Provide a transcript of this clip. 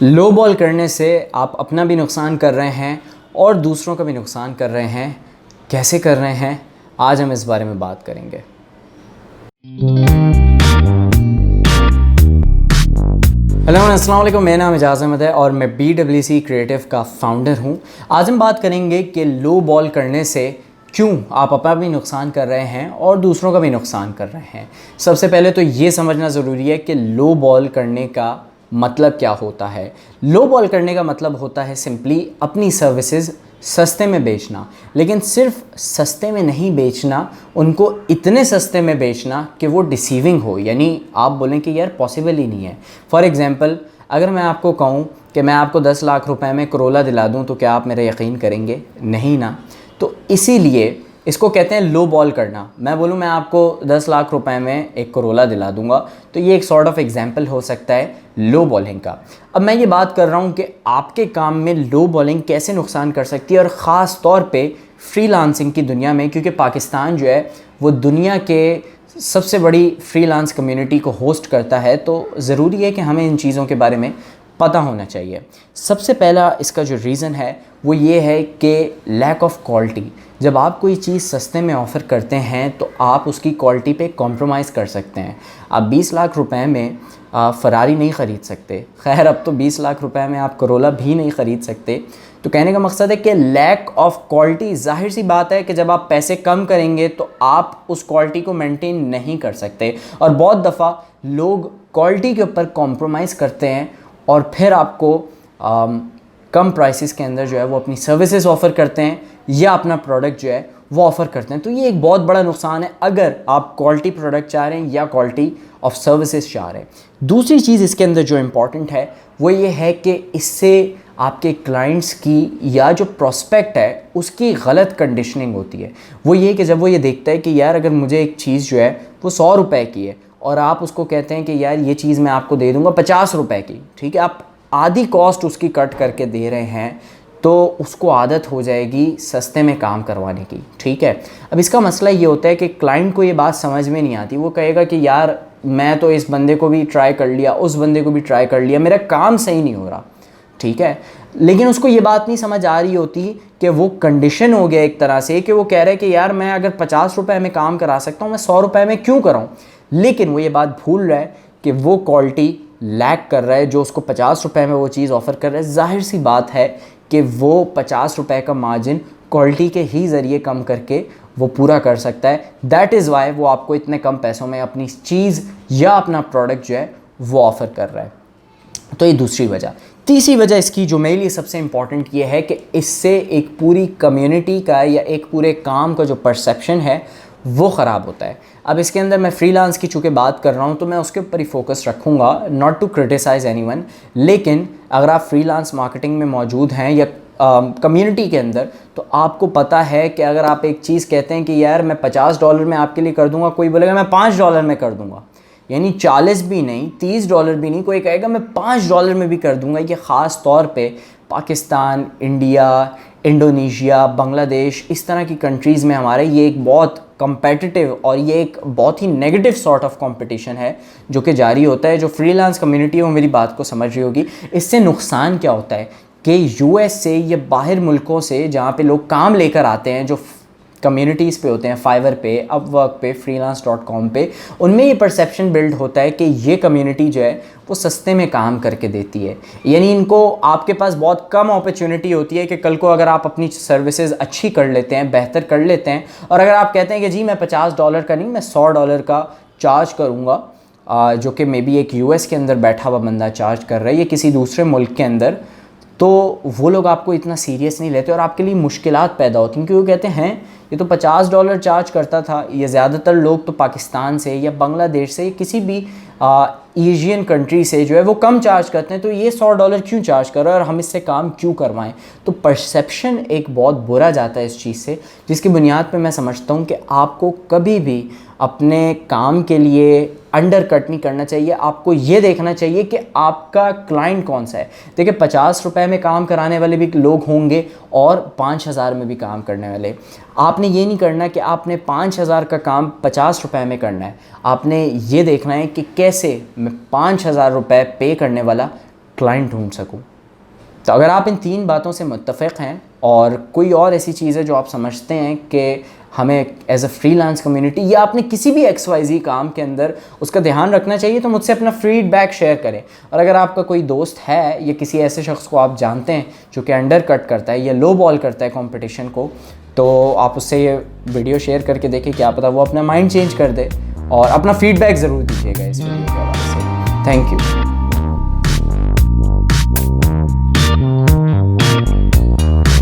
लो ball करने से आप अपना भी नुकसान कर रहे हैं और दूसरों का भी नुकसान कर रहे हैं। कैसे कर रहे हैं, आज हम इस बारे में बात करेंगे। हेलो अस्सलाम वालेकुम, मेरा नाम एजाज़ अहमद है और मैं BWC क्रिएटिव का फाउंडर हूं। आज हम बात करेंगे कि लो बॉल करने से क्यों आप अपना भी नुकसान कर रहे हैं और दूसरों का भी नुकसान कर रहे हैं। सबसे पहले तो ये समझना ज़रूरी है कि लो बॉल करने का मतलब क्या होता है। लो बॉल करने का मतलब होता है सिंपली अपनी सर्विसेज सस्ते में बेचना, लेकिन सिर्फ सस्ते में नहीं बेचना, उनको इतने सस्ते में बेचना कि वो डिसीविंग हो, यानी आप बोलें कि यार पॉसिबल ही नहीं है। फॉर एग्ज़ाम्पल, अगर मैं आपको कहूँ कि मैं आपको 10 लाख रुपए में करोला दिला दूँ तो क्या आप मेरा यकीन करेंगे? नहीं ना। तो इसीलिए इसको कहते हैं लो बॉल करना। मैं बोलूँ मैं आपको 10 लाख रुपए में एक करोला दिला दूंगा, तो ये एक सॉर्ट ऑफ एग्जांपल हो सकता है लो बॉलिंग का। अब मैं ये बात कर रहा हूँ कि आपके काम में लो बॉलिंग कैसे नुकसान कर सकती है, और ख़ास तौर पे फ्रीलांसिंग की दुनिया में, क्योंकि पाकिस्तान जो है वो दुनिया के सबसे बड़ी फ्रीलांस कम्युनिटी को होस्ट करता है, तो ज़रूरी है कि हमें इन चीज़ों के बारे में पता होना चाहिए। सबसे पहला इसका जो रीज़न है वो ये है कि लैक ऑफ क्वालिटी। जब आप कोई चीज़ सस्ते में ऑफ़र करते हैं तो आप उसकी क्वालिटी पे कॉम्प्रोमाइज़ कर सकते हैं। आप 20 लाख रुपए में फ़रारी नहीं ख़रीद सकते, खैर अब तो 20 लाख रुपए में आप करोला भी नहीं ख़रीद सकते। तो कहने का मकसद है कि लैक ऑफ क्वालिटी, जाहिर सी बात है कि जब आप पैसे कम करेंगे तो आप उस क्वालिटी को मेंटेन नहीं कर सकते, और बहुत दफ़ा लोग क्वालिटी के ऊपर कॉम्प्रोमाइज़ करते हैं और फिर आपको कम प्राइसेस के अंदर जो है वो अपनी सर्विसेज ऑफ़र करते हैं या अपना प्रोडक्ट जो है वो ऑफ़र करते हैं। तो ये एक बहुत बड़ा नुकसान है अगर आप क्वालिटी प्रोडक्ट चाह रहे हैं या क्वालिटी ऑफ सर्विसेज चाह रहे हैं। दूसरी चीज़ इसके अंदर जो इम्पॉर्टेंट है वो ये है कि इससे आपके क्लाइंट्स की या जो प्रोस्पेक्ट है उसकी गलत कंडीशनिंग होती है। वो ये कि जब वो ये देखता है कि यार अगर मुझे एक चीज़ जो है वो 100 रुपए की है और आप उसको कहते हैं कि यार ये चीज़ मैं आपको दे दूँगा 50 रुपए की, ठीक है, आप आधी कॉस्ट उसकी कट करके दे रहे हैं, तो उसको आदत हो जाएगी सस्ते में काम करवाने की, ठीक है। अब इसका मसला ये होता है कि क्लाइंट को ये बात समझ में नहीं आती। वो कहेगा कि यार मैं तो इस बंदे को भी ट्राई कर लिया, उस बंदे को भी ट्राई कर लिया, मेरा काम सही नहीं हो रहा, ठीक है। लेकिन उसको ये बात नहीं समझ आ रही होती कि वो कंडीशन हो गया एक तरह से कि वो कह रहा है कि यार मैं अगर 50 रुपए में काम करा सकता हूँ, मैं 100 रुपए में क्यों कराऊँ। लेकिन वो ये बात भूल रहा है कि वो क्वालिटी लैक कर रहा है जो उसको 50 रुपए में वो चीज़ ऑफ़र कर रहा है। जाहिर सी बात है कि वो 50 रुपए का मार्जिन क्वालिटी के ही ज़रिए कम करके वो पूरा कर सकता है। दैट इज़ वाई वो आपको इतने कम पैसों में अपनी चीज़ या अपना प्रोडक्ट जो है वो ऑफ़र कर रहा है। तो ये दूसरी वजह। तीसरी वजह इसकी जो मेरे लिए सबसे इम्पॉर्टेंट ये है कि इससे एक पूरी कम्युनिटी का या एक पूरे काम का जो परसेप्शन है वो ख़राब होता है। अब इसके अंदर मैं फ्रीलांस की चूँकि बात कर रहा हूँ तो मैं उसके ऊपर ही फोकस रखूँगा, नॉट टू क्रिटिसाइज़ एनीवन। लेकिन अगर आप फ्रीलांस मार्केटिंग में मौजूद हैं या कम्युनिटी के अंदर, तो आपको पता है कि अगर आप एक चीज़ कहते हैं कि यार मैं $50 में आपके लिए कर दूँगा, कोई बोलेगा मैं $5 में कर दूँगा, यानी 40 भी नहीं, $30 भी नहीं, कोई कहेगा मैं $5 में भी कर दूँगा। ये ख़ास तौर पे पाकिस्तान, इंडिया, इंडोनेशिया, बांग्लादेश, इस तरह की कंट्रीज़ में हमारे ये एक बहुत कम्पेटिटिव और ये एक बहुत ही नेगेटिव सॉर्ट ऑफ कंपटीशन है जो कि जारी होता है। जो फ्रीलांस कम्युनिटी है वो मेरी बात को समझ रही होगी। इससे नुकसान क्या होता है कि US से या बाहर मुल्कों से जहाँ पे लोग काम लेकर आते हैं, जो कम्युनिटीज़ पे होते हैं, फाइवर पे, अपवर्क पे, freelance.com पे, उनमें ये परसेप्शन बिल्ड होता है कि ये कम्युनिटी जो है वो सस्ते में काम करके देती है। यानी इनको आपके पास बहुत कम अपॉर्चुनिटी होती है कि कल को अगर आप अपनी सर्विसेज अच्छी कर लेते हैं, बेहतर कर लेते हैं, और अगर आप कहते हैं कि जी मैं $50 का नहीं, मैं $100 का चार्ज करूँगा, जो कि मे बी एक US के अंदर बैठा हुआ बंदा चार्ज कर रहा है या किसी दूसरे मुल्क के अंदर, तो वो लोग आपको इतना सीरियस नहीं लेते और आपके लिए मुश्किलात पैदा होती हैं, क्योंकि वो कहते हैं ये तो $50 चार्ज करता था। ये ज़्यादातर लोग तो पाकिस्तान से या बांग्लादेश से, किसी भी एशियन कंट्री से जो है वो कम चार्ज करते हैं, तो ये $100 क्यों चार्ज कर रहा है और हम इससे काम क्यों करवाएं। तो परसेप्शन एक बहुत बुरा जाता है इस चीज़ से, जिसकी बुनियाद पे मैं समझता हूँ कि आपको कभी भी अपने काम के लिए अंडर कट नहीं करना चाहिए। आपको ये देखना चाहिए कि आपका क्लाइंट कौन सा है। देखिए 50 रुपए में काम कराने वाले भी लोग होंगे और 5000 में भी काम करने वाले। आपने ये नहीं करना कि आपने 5000 का काम 50 रुपए में करना है। आपने ये देखना है कि कैसे मैं 5000 रुपये पे करने वाला क्लाइंट ढूंढ सकूं। तो अगर आप इन 3 बातों से मुत्तफ़िक़ हैं और कोई और ऐसी चीज़ है जो आप समझते हैं कि हमें एज अ फ्रीलांस कम्युनिटी या अपने किसी भी XYZ काम के अंदर उसका ध्यान रखना चाहिए, तो मुझसे अपना फीडबैक शेयर करें। और अगर आपका कोई दोस्त है या किसी ऐसे शख्स को आप जानते हैं जो कि अंडर कट करता है या लो बॉल करता है कंपटीशन को, तो आप उससे ये वीडियो शेयर करके देखें, क्या पता वो अपना माइंड चेंज कर दे। और अपना फीडबैक ज़रूर दीजिएगा इस वीडियो के हवाले से। Thank you.